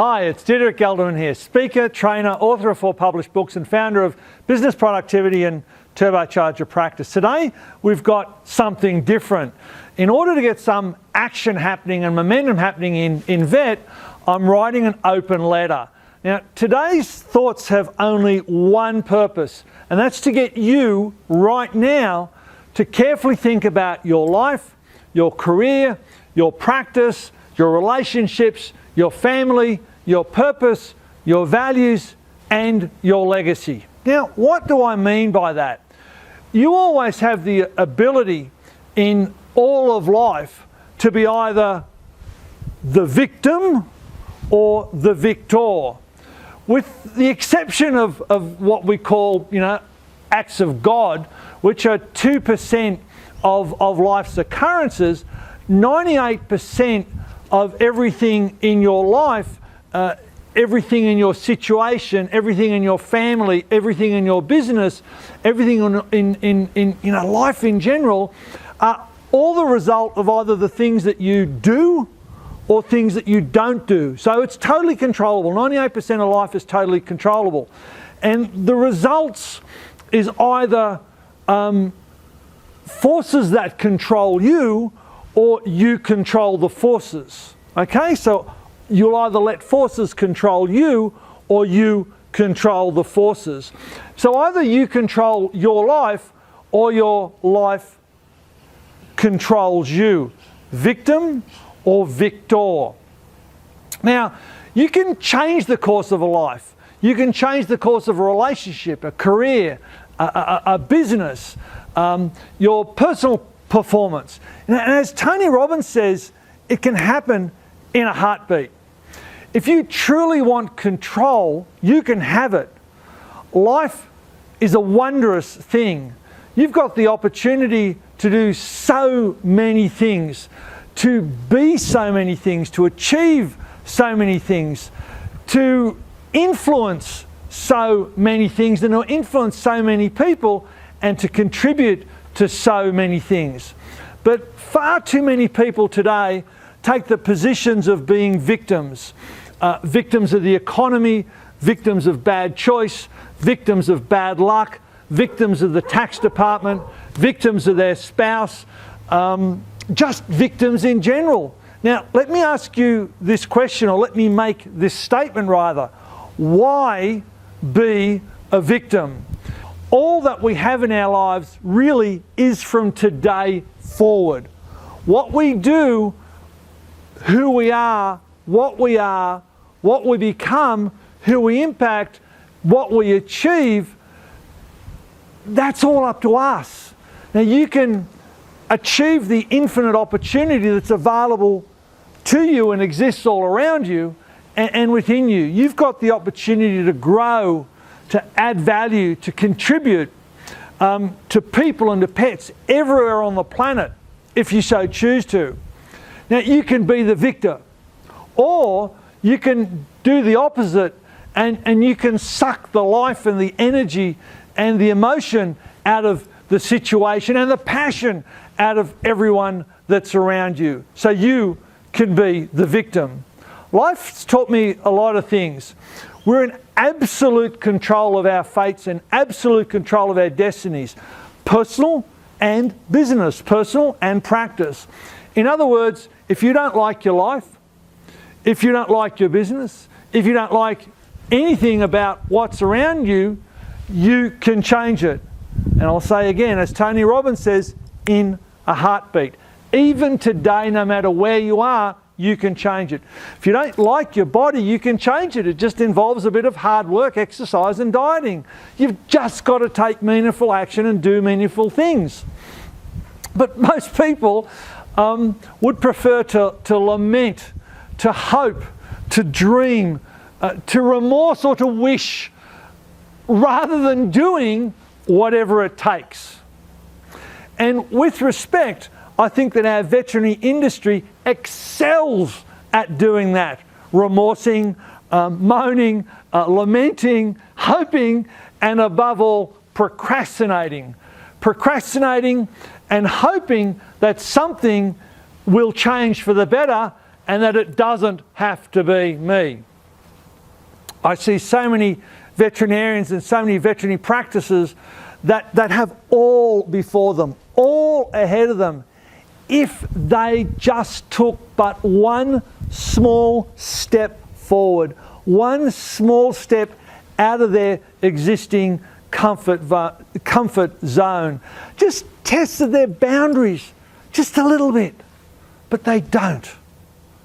Hi, it's Diederik Gelderman here, speaker, trainer, author of 4 published books and founder of Business Productivity and Turbocharge Your Practice. Today, we've got something different. In order to get some action happening and momentum happening in VET, I'm writing an open letter. Now, today's thoughts have only one purpose, and that's to get you right now to carefully think about your life, your career, your practice, your relationships, your family, your purpose, your values, and your legacy. Now, what do I mean by that? You always have the ability in all of life to be either the victim or the victor. With the exception of what we call, acts of God, which are 2% of life's occurrences, 98% of everything in your life, everything in your situation, everything in your family, everything in your business, everything in life in general, are all the result of either the things that you do or things that you don't do. So it's totally controllable. 98% of life is totally controllable. And the results is either forces that control you or you control the forces. Okay, so you'll either let forces control you or you control the forces. So either you control your life or your life controls you. Victim or victor. Now, you can change the course of a life. You can change the course of a relationship, a career, a business, your personal performance. And as Tony Robbins says, it can happen in a heartbeat. If you truly want control, you can have it. Life is a wondrous thing. You've got the opportunity to do so many things, to be so many things, to achieve so many things, to influence so many things, and to influence so many people, and to contribute to so many things. But far too many people today take the positions of being victims. Victims of the economy, victims of bad choice, victims of bad luck, victims of the tax department, victims of their spouse, just victims in general. Now, let me ask you this question, or let me make this statement rather. Why be a victim? All that we have in our lives really is from today forward. What we do, who we are, what we become, who we impact, what we achieve, that's all up to us. Now, you can achieve the infinite opportunity that's available to you and exists all around you and within you. You've got the opportunity to grow, to add value, to contribute to people and to pets everywhere on the planet, if you so choose to. Now, you can be the victor, or you can do the opposite and you can suck the life and the energy and the emotion out of the situation and the passion out of everyone that's around you. So you can be the victim. Life's taught me a lot of things. We're in absolute control of our fates and absolute control of our destinies, personal and business, personal and practice. In other words, if you don't like your life, if you don't like your business, if you don't like anything about what's around you, you can change it. And I'll say again, as Tony Robbins says, in a heartbeat. Even today, no matter where you are, you can change it. If you don't like your body, you can change it. It just involves a bit of hard work, exercise and dieting. You've just got to take meaningful action and do meaningful things. But most people would prefer to lament, to hope, to dream, to remorse or to wish, rather than doing whatever it takes. And with respect, I think that our veterinary industry excels at doing that. Remorsing, moaning, lamenting, hoping, and above all, procrastinating. Procrastinating and hoping that something will change for the better and that it doesn't have to be me. I see so many veterinarians and so many veterinary practices that have all before them, all ahead of them, if they just took but one small step forward, one small step out of their existing comfort zone, just tested their boundaries just a little bit. But they don't.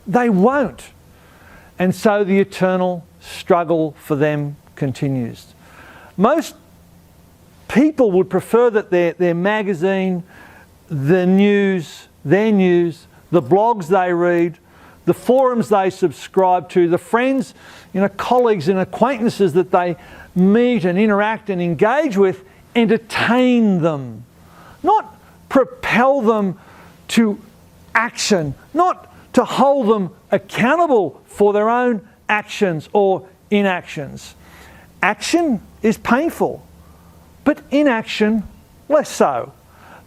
They won't. And so the eternal struggle for them continues. Most people would prefer that their magazine, their news, the blogs they read, the forums they subscribe to, the friends, colleagues and acquaintances that they meet and interact and engage with, entertain them, not propel them to action, not to hold them accountable for their own actions or inactions. Action is painful, but inaction less so.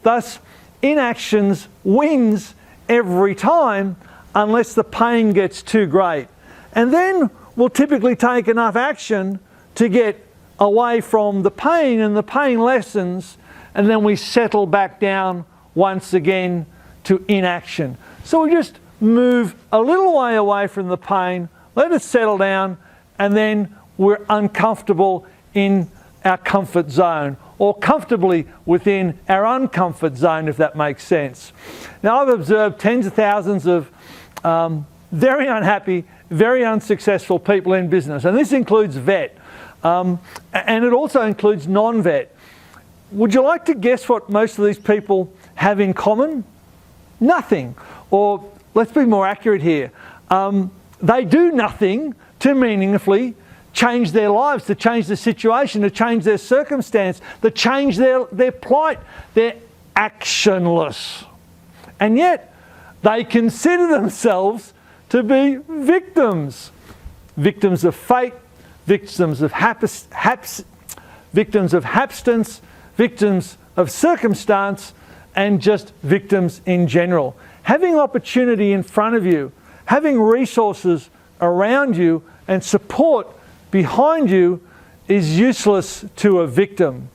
Thus, inactions wins every time unless the pain gets too great. And then we'll typically take enough action to get away from the pain, and the pain lessens, and then we settle back down once again to inaction. So we just move a little way away from the pain, let it settle down, and then we're uncomfortable in our comfort zone, or comfortably within our uncomfort zone, if that makes sense. Now, I've observed tens of thousands of very unhappy, very unsuccessful people in business, and this includes vet, and it also includes non-vet. Would you like to guess what most of these people have in common? Nothing. Or let's be more accurate here. They do nothing to meaningfully change their lives, to change the situation, to change their circumstance, to change their plight. They're actionless. And yet, they consider themselves to be victims. Victims of fate, victims of hapstance, victims of circumstance, and just victims in general. Having opportunity in front of you, having resources around you and support behind you is useless to a victim.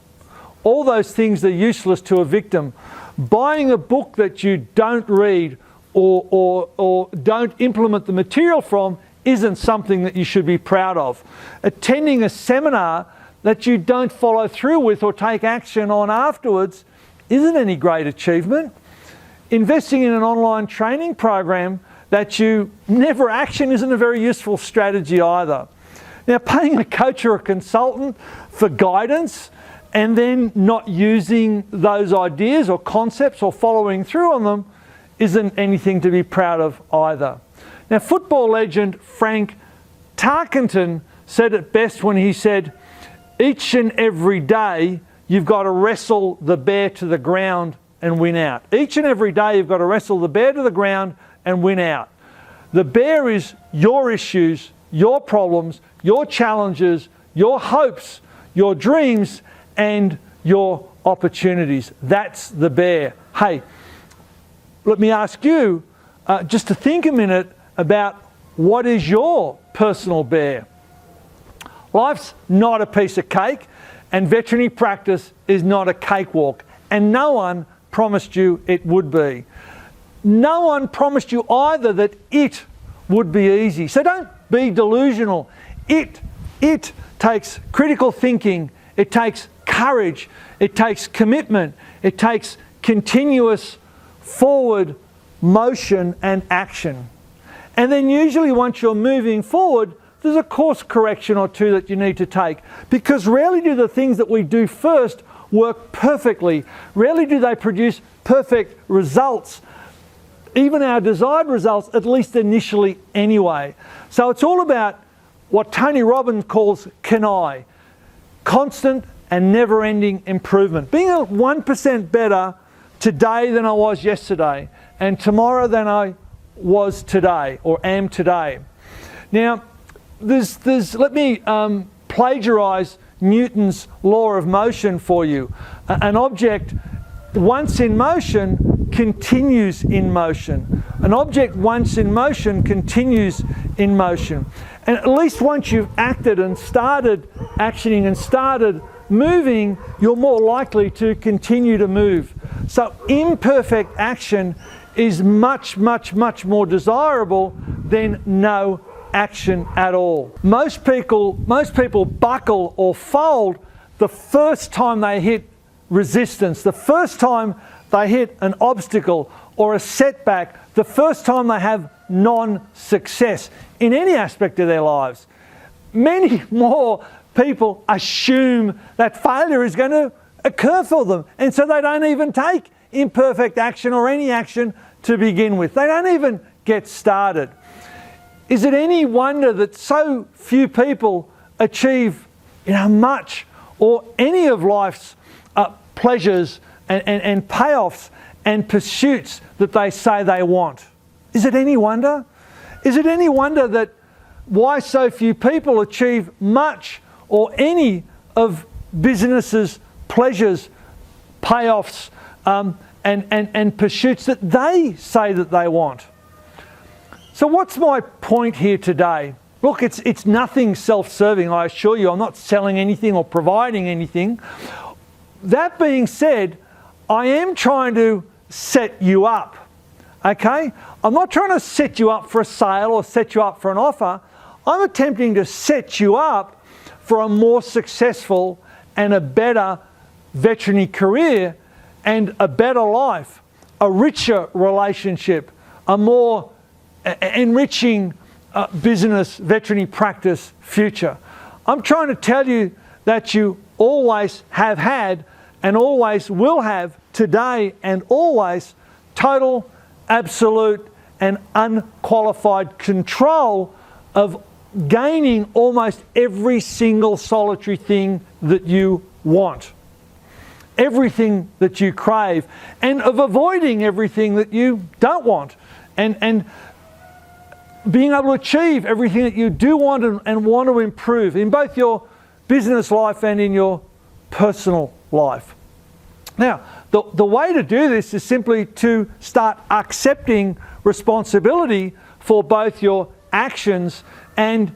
All those things are useless to a victim. Buying a book that you don't read or don't implement the material from isn't something that you should be proud of. Attending a seminar that you don't follow through with or take action on afterwards isn't any great achievement. Investing in an online training program that you never action isn't a very useful strategy either. Now, paying a coach or a consultant for guidance and then not using those ideas or concepts or following through on them isn't anything to be proud of either. Now, football legend Frank Tarkenton said it best when he said, "Each and every day you've got to wrestle the bear to the ground and win out." Each and every day you've got to wrestle the bear to the ground and win out. The bear is your issues, your problems, your challenges, your hopes, your dreams, and your opportunities. That's the bear. Hey, let me ask you just to think a minute about what is your personal bear. Life's not a piece of cake, and veterinary practice is not a cakewalk, and no one promised you it would be. No one promised you either that it would be easy. So don't be delusional. It takes critical thinking, it takes courage, it takes commitment, it takes continuous forward motion and action. And then usually once you're moving forward, there's a course correction or two that you need to take, because rarely do the things that we do first work perfectly. Rarely do they produce perfect results, even our desired results, at least initially anyway. So it's all about what Tony Robbins calls CANI, constant and never-ending improvement. Being 1% better today than I was yesterday, and tomorrow than I was today or am today. Now, let me plagiarize Newton's law of motion for you. An object once in motion continues in motion. An object once in motion continues in motion. And at least once you've acted and started actioning and started moving, you're more likely to continue to move. So imperfect action is much, much, much more desirable than no action at all. Most people buckle or fold the first time they hit resistance, the first time they hit an obstacle or a setback, the first time they have non-success in any aspect of their lives. Many more people assume that failure is going to occur for them, and so they don't even take imperfect action or any action to begin with. They don't even get started. Is it any wonder that so few people achieve much or any of life's pleasures and payoffs and pursuits that they say they want? Is it any wonder? Is it any wonder that why so few people achieve much or any of businesses' pleasures, payoffs, and pursuits that they say that they want? So what's my point here today? Look, it's nothing self-serving, I assure you. I'm not selling anything or providing anything. That being said, I am trying to set you up, okay? I'm not trying to set you up for a sale or set you up for an offer. I'm attempting to set you up for a more successful and a better veterinary career and a better life, a richer relationship, a more enriching business, veterinary practice future. I'm trying to tell you that you always have had and always will have today and always total, absolute and unqualified control of gaining almost every single solitary thing that you want, everything that you crave, and of avoiding everything that you don't want, and being able to achieve everything that you do want and want to improve in both your business life and in your personal life. Now, the way to do this is simply to start accepting responsibility for both your actions and,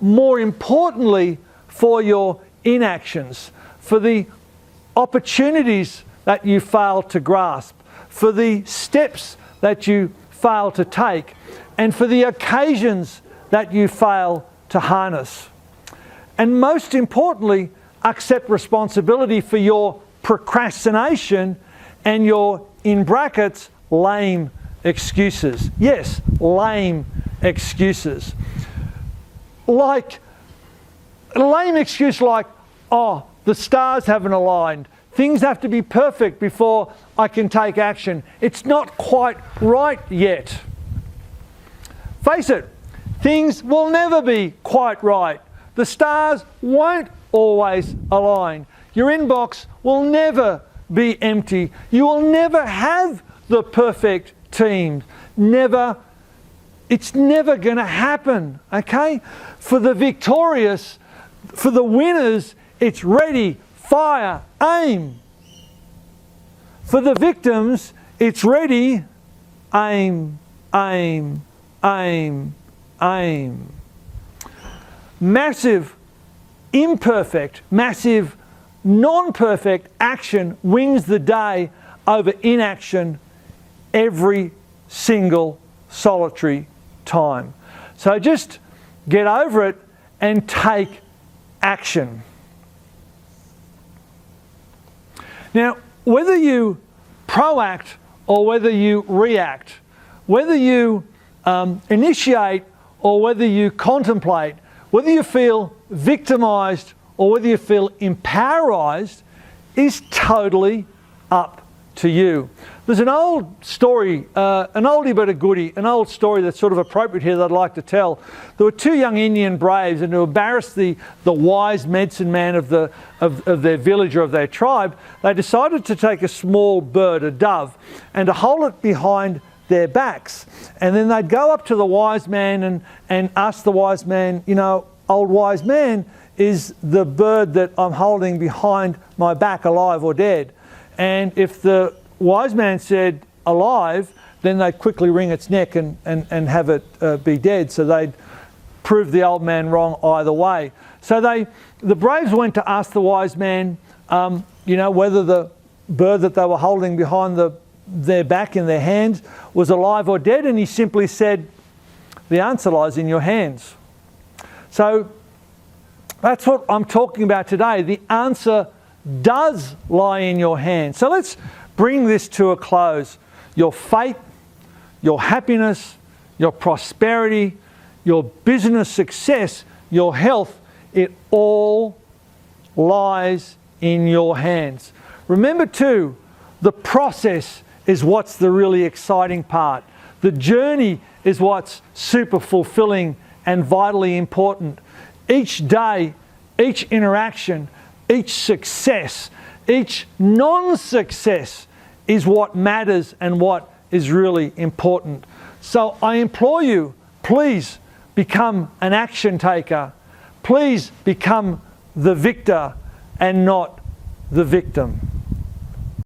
more importantly, for your inactions, for the opportunities that you fail to grasp, for the steps that you fail to take, and for the occasions that you fail to harness. And most importantly, accept responsibility for your procrastination and your, in brackets, lame excuses. Yes, lame excuses. Like a lame excuse like, oh, the stars haven't aligned. Things have to be perfect before I can take action. It's not quite right yet. Face it, things will never be quite right. The stars won't always align. Your inbox will never be empty. You will never have the perfect team. Never. It's never going to happen, okay? For the victorious, for the winners, it's ready, fire, aim. For the victims, it's ready, aim, aim, aim, aim. Massive, imperfect, massive, non-perfect action wins the day over inaction every single solitary time. So just get over it and take action. Now, whether you proact or whether you react, whether you initiate or whether you contemplate, whether you feel victimized or whether you feel empowerized is totally up to you. There's an old story, an oldie but a goodie, an old story that's sort of appropriate here that I'd like to tell. There were two young Indian braves, and to embarrass the wise medicine man of their village or of their tribe, they decided to take a small bird, a dove, and to hold it behind their backs. And then they'd go up to the wise man and ask the wise man, you know, old wise man, is the bird that I'm holding behind my back alive or dead? And if the wise man said alive, then they'd quickly wring its neck and have it be dead. So they'd proved the old man wrong either way. So the braves went to ask the wise man, whether the bird that they were holding behind their back in their hands was alive or dead, and he simply said, the answer lies in your hands. So that's what I'm talking about today. The answer does lie in your hands. So let's bring this to a close. Your fate, your happiness, your prosperity, your business success, your health, it all lies in your hands. Remember too, the process is what's the really exciting part. The journey is what's super fulfilling and vitally important. Each day, each interaction, each success, each non-success is what matters and what is really important. So I implore you, please become an action taker. Please become the victor and not the victim.